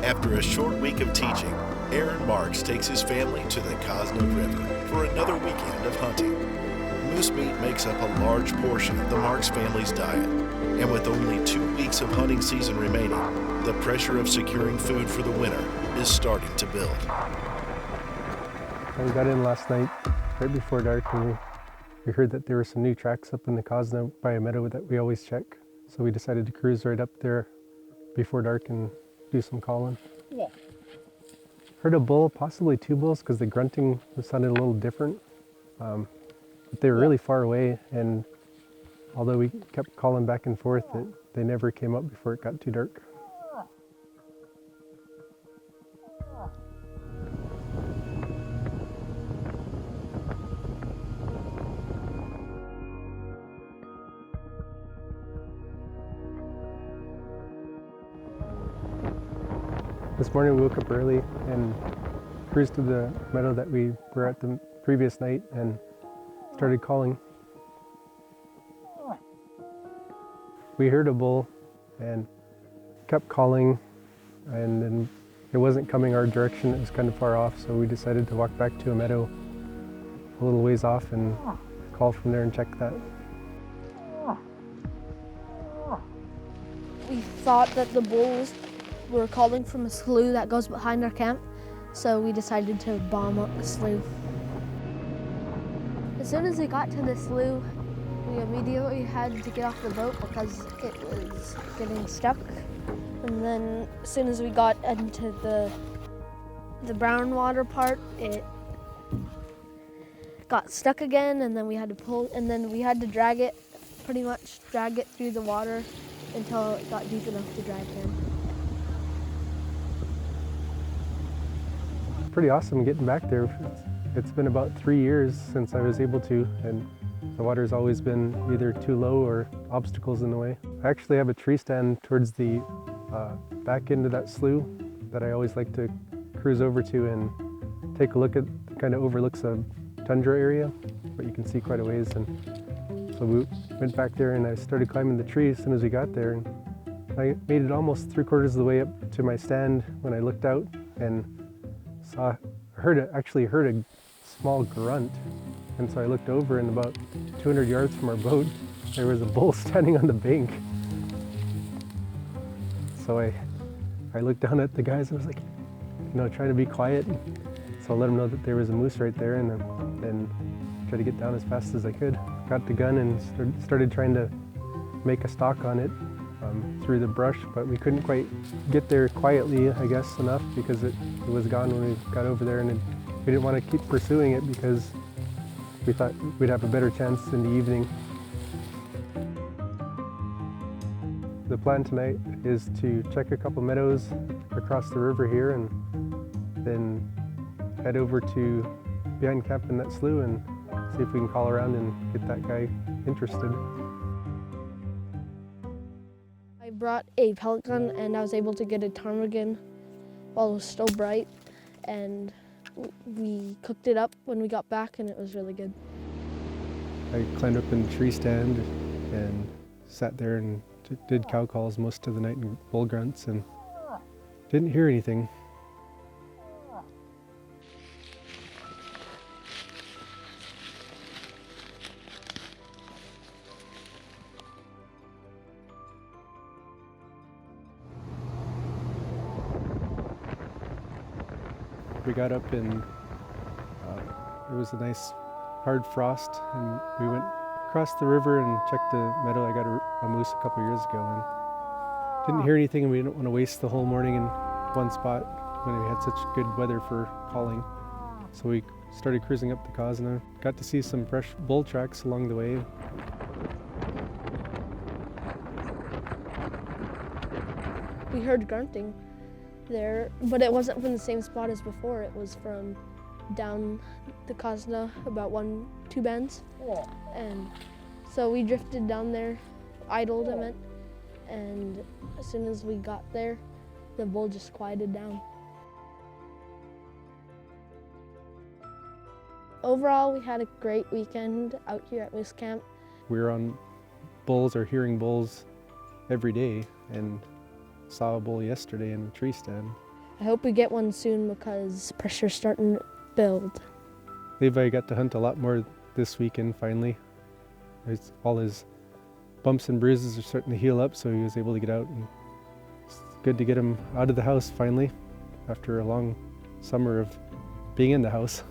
After a short week of teaching, Aaron Marks takes his family to the Cosna River for another weekend of hunting. Moose meat makes up a large portion of the Marks family's diet, and with only 2 weeks of hunting season remaining, the pressure of securing food for the winter is starting to build. We got in last night, right before dark, and we heard that there were some new tracks up in the Cosna by a meadow that we always check. So we decided to cruise right up there before dark and do some calling. Yeah. Heard a bull, possibly 2 bulls, because the grunting sounded a little different. But they were really far away, and although we kept calling back and forth, they never came up before it got too dark. This morning we woke up early and cruised to the meadow that we were at the previous night and started calling. We heard a bull and kept calling, and then it wasn't coming our direction. It was kind of far off, so we decided to walk back to a meadow a little ways off and call from there and check that. We thought that the bulls were calling from a slough that goes behind our camp, so we decided to bomb up the slough. As soon as we got to the slough, we immediately had to get off the boat because it was getting stuck. And then as soon as we got into the brown water part, it got stuck again, and then we had to pull, and then we had to drag it through the water until it got deep enough to drag in. Pretty awesome getting back there. It's been about 3 years since I was able to, and the water's always been either too low or obstacles in the way. I actually have a tree stand towards the back end of that slough that I always like to cruise over to and take a look at. Kind of overlooks a tundra area, but you can see quite a ways. And so we went back there and I started climbing the tree as soon as we got there. And I made it almost 3/4 of the way up to my stand when I looked out and actually heard a small grunt. And so I looked over, and about 200 yards from our boat, there was a bull standing on the bank. So I looked down at the guys and was like, trying to be quiet. So I let them know that there was a moose right there, and then tried to get down as fast as I could. Got the gun and started trying to make a stalk on it through the brush, but we couldn't quite get there quietly, I guess, enough, because it was gone when we got over there, and we didn't want to keep pursuing it because we thought we'd have a better chance in the evening. The plan tonight is to check a couple meadows across the river here and then head over to behind camp in that slough and see if we can call around and get that guy interested. I brought a pellet gun and I was able to get a ptarmigan while it was still bright, and we cooked it up when we got back and it was really good. I climbed up in the tree stand and sat there and did cow calls most of the night and bull grunts and didn't hear anything. We got up and it was a nice hard frost, and we went across the river and checked the meadow. I got a moose a couple years ago and didn't hear anything, and we didn't want to waste the whole morning in one spot when we had such good weather for calling. So we started cruising up the Cosna. Got to see some fresh bull tracks along the way. We heard grunting there, but it wasn't from the same spot as before. It was from down the Cosna about 1-2 bends. And so we drifted down there, idled a minute, and as soon as we got there, the bull just quieted down. Overall, we had a great weekend out here at Moose Camp. We were on bulls or hearing bulls every day, and saw a bull yesterday in the tree stand. I hope we get one soon because pressure's starting to build. Levi got to hunt a lot more this weekend finally. All his bumps and bruises are starting to heal up, so he was able to get out. And it's good to get him out of the house finally after a long summer of being in the house.